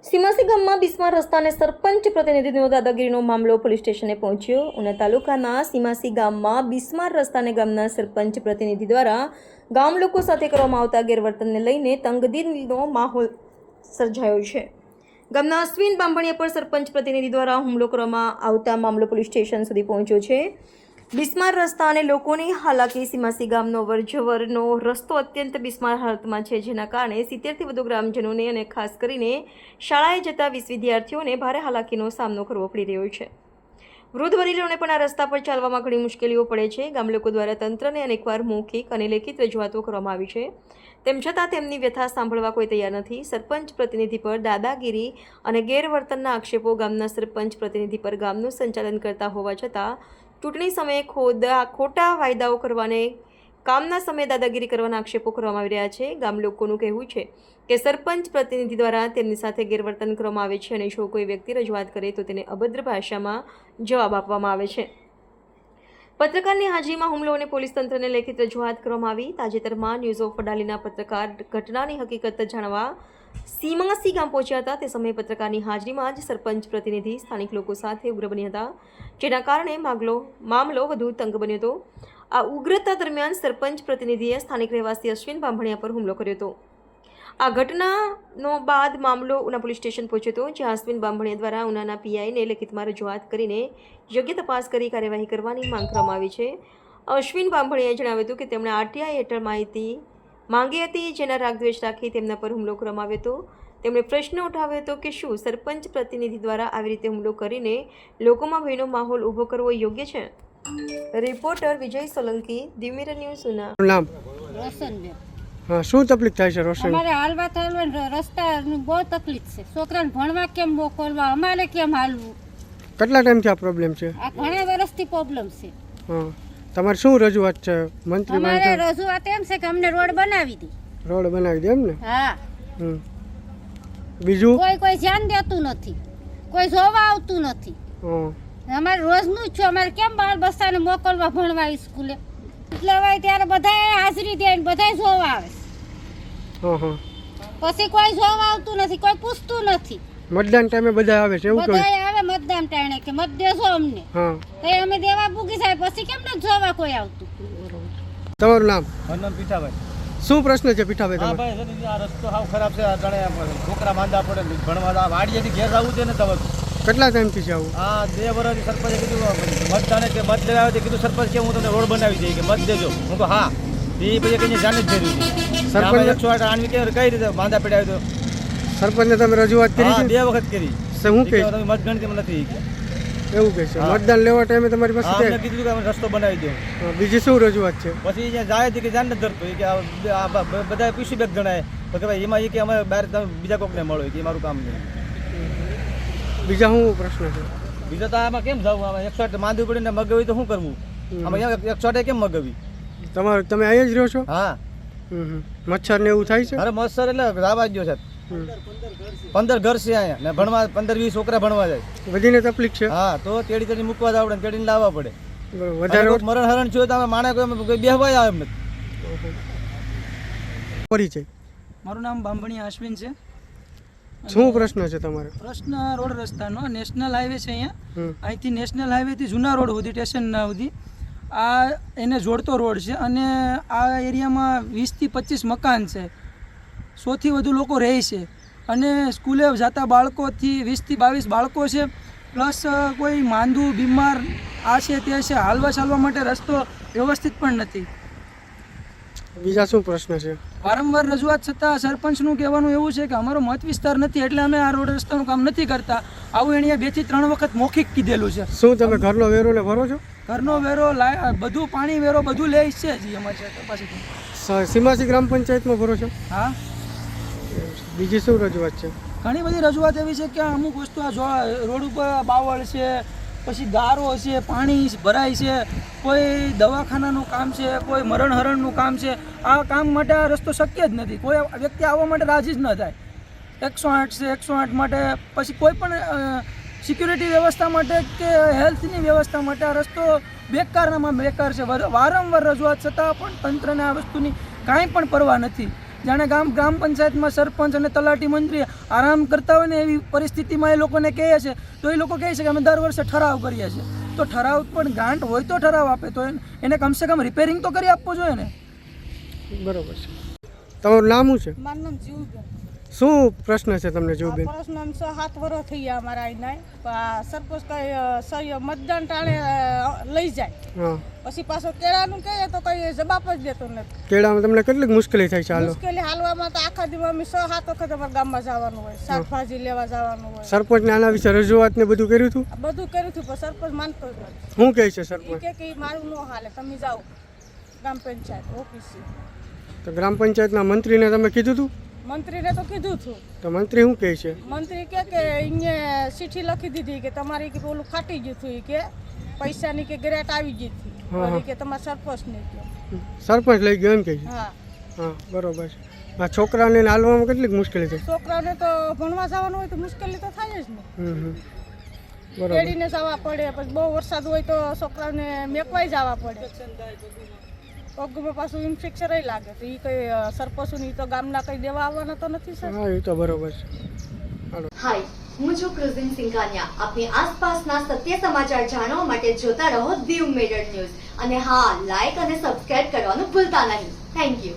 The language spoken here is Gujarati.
સીમાસી ગામમાં બિસ્માર રસ્તાને સરપંચ પ્રતિનિધિનો દાદાગીરીનો મામલો પોલીસ સ્ટેશને પહોંચ્યો. ઉના તાલુકાના સીમાસી ગામમાં બિસ્માર રસ્તાને ગામના સરપંચ પ્રતિનિધિ દ્વારા ગામ લોકો સાથે કરવામાં આવતા ગેરવર્તનને લઈને તંગદિલીનો માહોલ સર્જાયો છે. ગામના અશ્વિન બાંભણિયા પર સરપંચ પ્રતિનિધિ દ્વારા હુમલો કરવામાં આવતા મામલો પોલીસ સ્ટેશન સુધી પહોંચ્યો છે. બિસ્માર રસ્તા અને લોકોની હાલાકી. સીમાસી ગામનો અવરજવરનો રસ્તો અત્યંત બિસ્માર હાલતમાં છે, જેના કારણે 70થી વધુ ગ્રામજનોને અને ખાસ કરીને શાળાએ જતા 20 વિદ્યાર્થીઓને ભારે હાલાકીનો સામનો કરવો પડી રહ્યો છે. વૃદ્ધ વડીલોને પણ આ રસ્તા પર ચાલવામાં ઘણી મુશ્કેલીઓ પડે છે. ગામ લોકો દ્વારા તંત્રને અનેકવાર મૌખિક અને લેખિત રજૂઆતો કરવામાં આવી છે, તેમ છતાં તેમની વ્યથા સાંભળવા કોઈ તૈયાર નથી. સરપંચ પ્રતિનિધિ પર દાદાગીરી અને ગેરવર્તનના આક્ષેપો. ગામના સરપંચ પ્રતિનિધિ પર ગામનું સંચાલન કરતા હોવા છતાં ચૂંટણી સમયે ખોટા વાયદાઓ કરવાને કામના સમયે દાદાગીરી કરવાના આક્ષેપો કરવામાં આવી રહ્યા છે. ગામ લોકોનું કહેવું છે કે સરપંચ પ્રતિનિધિ દ્વારા તેમની સાથે ગેરવર્તન કરવામાં આવે છે અને જો કોઈ વ્યક્તિ રજૂઆત કરે તો તેને અભદ્ર ભાષામાં જવાબ આપવામાં આવે છે. પત્રકારની હાજરીમાં હુમલો અને પોલીસ તંત્રને લેખિત રજૂઆત કરવામાં આવી. તાજેતરમાં ન્યૂઝ ઓફ વડાલીના પત્રકાર ઘટનાની હકીકત જાણવા સીમાસી ગામ પહોંચ્યા હતા. તે સમયે પત્રકારની હાજરીમાં જ સરપંચ પ્રતિનિધિ સ્થાનિક લોકો સાથે ઉગ્ર બન્યા હતા, જેના કારણે મામલો વધુ તંગ બન્યો હતો. આ ઉગ્રતા દરમિયાન સરપંચ પ્રતિનિધિએ સ્થાનિક રહેવાસી અશ્વિન બાંભણિયા પર હુમલો કર્યો હતો. આ ઘટનાનો બાદ મામલો ઉના પોલીસ સ્ટેશન પહોંચ્યો હતો, જ્યાં અશ્વિન બાંભણિયા દ્વારા ઉનાના પીઆઈને લેખિતમાં રજૂઆત કરીને યોગ્ય તપાસ કરી કાર્યવાહી કરવાની માંગ કરવામાં આવી છે. અશ્વિન બાંભણિયાએ જણાવ્યું હતું કે તેમણે આરટીઆઈ હેઠળ માહિતી માંગી હતી, જેના રાગદ્વેષ રાખી તેમના પર હુમલો કરવામાં આવ્યો હતો. તેમણે પ્રશ્ન ઉઠાવ્યો હતો કે શું સરપંચ પ્રતિનિધિ દ્વારા આવી રીતે હુમલો કરીને લોકોમાં ભયનો માહોલ ઊભો કરવો યોગ્ય છે? રિપોર્ટર વિજય સોલંકી, દિવ્યમીર ન્યૂઝ, ઉના. નામ રોશનબેન. હા, શું તકલીફ થાય છે રોશન? અમારે હાલવા ચાલવા રસ્તાની બહુ તકલીફ છે. છોકરાને ભણવા કેમ મોકલવા, અમારે કેમ હાલવું? કેટલા ટાઈમથી આ પ્રોબ્લેમ છે? આ ઘણા વર્ષથી પ્રોબ્લેમ છે. હા, તમારે શું રજૂઆત છે? મંત્રી અમારે રજૂઆત એમ છે કે અમને રોડ બનાવી દે. રોડ બનાવી દે એમ ને? હા. બીજું કોઈ ધ્યાન દેતું નથી, કોઈ જોવા આવતું નથી. હા, અમારે રોજનું જ છે. અમારે કેમ બાળ બચ્ચાને મોકલવા ભણવા સ્કૂલે? એટલે હવે ત્યારે બધાએ હાજરી દે, બધાય જોવા આવે. હા હા. પછી કોઈ જોવા આવતું નથી, કોઈ પૂછતું નથી. મતદાન ટાઈમે બધા આવે છે એવું કહ્યું? બધાય આવે મતદાન ટાણે કે મત દેજો અમને. હા, તો અમે દેવા પૂગી જાય, પછી કેમ ન જોવા કોઈ આવતું? તમારું નામ? મારું નામ પીઠાભાઈ. શું પ્રશ્ન છે પીઠાભાઈ હા તમારો? ભાઈ, આ રસ્તો સાવ ખરાબ છે. આ જાણે છોકરા માંદા પડે, ભણવા વાડીએથી ઘેર આવવું છે ને તમે. કેટલા ટાઈમથી છે આવું? હા, 2 વર્ષથી સરપંચે કીધું મતદાને કે મત લેવા આવે કીધું સરપંચ કે હું તમને રોડ બનાવી દઈએ કે મત દેજો. હું તો હા, એ પછી કઈ જાણ જ જરૂરી છે. સરપંચ 108 આણવી કે કઈ રીતે માંદા પડ્યા તો સરપંચને તમે રજૂઆત કરી હા, છે? 2 વખત કરી. શું કહે? તમે મતગણતરી નથી એવું કહે છે? મતદાન લેવા ટાઈમે તમારી પાસે અમને કીધું કે અમે રસ્તો બનાવી દો. બીજી શું રજૂઆત છે? પછી અહીંયા જાય છે કે જાણ નથી ધરતો કે આ બધા પીસી બેગ ગણાય તો કે ભાઈ એમાં એ કે અમે બહાર તમે બીજા કોકને મળો કે મારું કામ નહીં. બીજા શું પ્રશ્ન છે? બીજા તો આમાં કેમ જવું? આમાં 108 માંદવું પડે ને મગાવી તો શું કરવું? આમાં 108 કેમ મગાવી? તમે અહીંયા જ રહ્યો છો? હા. મચ્છર ને એવું થાય છે? અરે મસ્તર એટલે રાવા જ ગયો છે. 15 ઘર છે અહીંયા ને ભણવા 15-20 છોકરા ભણવા જાય. વધીને તકલીફ છે? હા, તો તેડી મૂકવા જવા પડે, તેડીને લાવવા પડે. વધારે મરણ હરણ છું તો અમે માણે કોઈ બેહવાય આવે એમ નથી. પરિચય? મારું નામ બાંભણિયા અશ્વિન છે. શું પ્રશ્ન છે તમારો? પ્રશ્ન રોડ રસ્તાનો. નેશનલ હાઈવે છે અહીંયા. અહીંથી નેશનલ હાઈવેથી જૂના રોડ સુધી, સ્ટેશન સુધી આ એને જોડતો રોડ છે અને આ એરિયામાં 20થી 25 મકાન છે. 100થી વધુ લોકો રહે છે અને સ્કૂલે જતા બાળકોથી 20થી 22 બાળકો છે. પ્લસ કોઈ માંદું બીમાર આ છે તે છે. હાલવા ચાલવા માટે રસ્તો વ્યવસ્થિત પણ નથી. બીજા શું પ્રશ્ન છે? વારંવાર રજૂઆત છતાં સરપંચનું કહેવાનું એવું છે કે અમારો મત વિસ્તાર નથી એટલે અમે આ રોડ રસ્તાનું કામ નથી કરતા. આવું એણે 2 થી 3 વખત મૌખિક કીધેલું છે. શું તમે ઘરનો વેરો ને ભરો છો? ઘરનો વેરો બધું, પાણી વેરો બધું લે છે જ અમારી પાસેથી. સીમાસી ગ્રામ પંચાયતમાં ભરો છો? હા. બીજી શું રજૂઆત છે? ઘણી બધી રજૂઆત એવી છે કે અમુક વસ્તુ આ રોડ ઉપર બાવળ છે, પછી ગારો છે, પાણી ભરાય છે, કોઈ દવાખાનાનું કામ છે, કોઈ મરણ હરણનું કામ છે. આ કામ માટે આ રસ્તો શક્ય જ નથી. કોઈ વ્યક્તિ આવવા માટે રાજી જ ન થાય. 108 છે, 108 માટે પછી કોઈ પણ સિક્યુરિટી વ્યવસ્થા માટે કે હેલ્થની વ્યવસ્થા માટે આ રસ્તો બેકારમાં બેકાર છે. વારંવાર રજૂઆત છતાં પણ તંત્રને આ વસ્તુની કાંઈ પણ પરવા નથી. જાણે ગ્રામ પંચાયતમાં સરપંચ અને તલાટી મંત્રી આરામ કરતા હોય ને એવી પરિસ્થિતિમાં એ લોકોને કહે છે, તો એ લોકો કહે છે કે અમે દર વર્ષે ઠરાવ કરીએ છીએ. તો ઠરાવ પણ ગ્રાન્ટ હોય તો ઠરાવ આપે તો એને કમસે કમ રિપેરિંગ તો કરી આપવું જોઈએ ને. બરોબર છે. તમારું નામ શું છે? મારું નામ જીવબેન. શું પ્રશ્ન છે તમને જીવબેન? પ્રશ્ન 6-7 વર્ષ થઈ ગયા અમારા અહીંના. સરપંચ કઈ મતદાન ટાણે લઈ જાય, હા, પછી પાછો કેળાનું કહે તો કઈ જવાબ જ દેતો નથી. કેળામાં તમને કેટલીક મુશ્કેલી થાય છે? હાલો, મુશ્કેલી હાલવામાં તો આખા દિવસ અમે 6-7 વખત અમારા ગામમાં જવાનું હોય, શાકભાજી લેવા જવાનું હોય. સરપંચને આના વિશે રજૂઆત ને બધું કર્યું હતું? આ બધું કર્યું હતું પણ સરપંચ માનતો જ નથી. શું કહે છે એ સરપંચ? કે મારું ન હાલે, તમે જાઓ ગ્રામ પંચાયત ઓફિસે. તો ગ્રામ પંચાયતના મંત્રીને તમે કીધું હતું? મંત્રીને તો કીધું હતું. તો મંત્રી શું કહે છે? મંત્રી કે અહીંયા ચિઠ્ઠી લખી દીધી કે તમારી કે ઓલું ફાટી ગયું હતું, કે પૈસાની કે ગ્રેટ આવી ગઈ હતી, કે તમારા સરપંચને કહો. સરપંચ લઈ ગયો એમ કહે છે? હા, હા, બરોબર છે. આ છોકરાને હાલવામાં કેટલીક મુશ્કેલી થાય? છોકરાને તો ભણવા જવાનું હોય તો મુશ્કેલી તો થાય જ ને. બરોબર. કેડીને જવા પડે, પછી બહુ વરસાદ હોય તો છોકરાને મેકવાઈ જવા પડે. પગમાં પાછું ઇન્ફેક્શન લાગે તો એ કઈ સરપંચની તો ગામના કઈ દેવા આવવાના તો નથી સર. હા, એ તો બરોબર છે. હાય, હું છું ક્રુઝિન સિંઘાનિયા. આપની આસપાસના સત્ય સમાચાર જાણવા માટે જોતા રહો દીવ મિરર ન્યૂઝ. અને હા, લાઈક અને સબસ્ક્રાઇબ કરવાનું ભૂલતા નહીં. Thank you.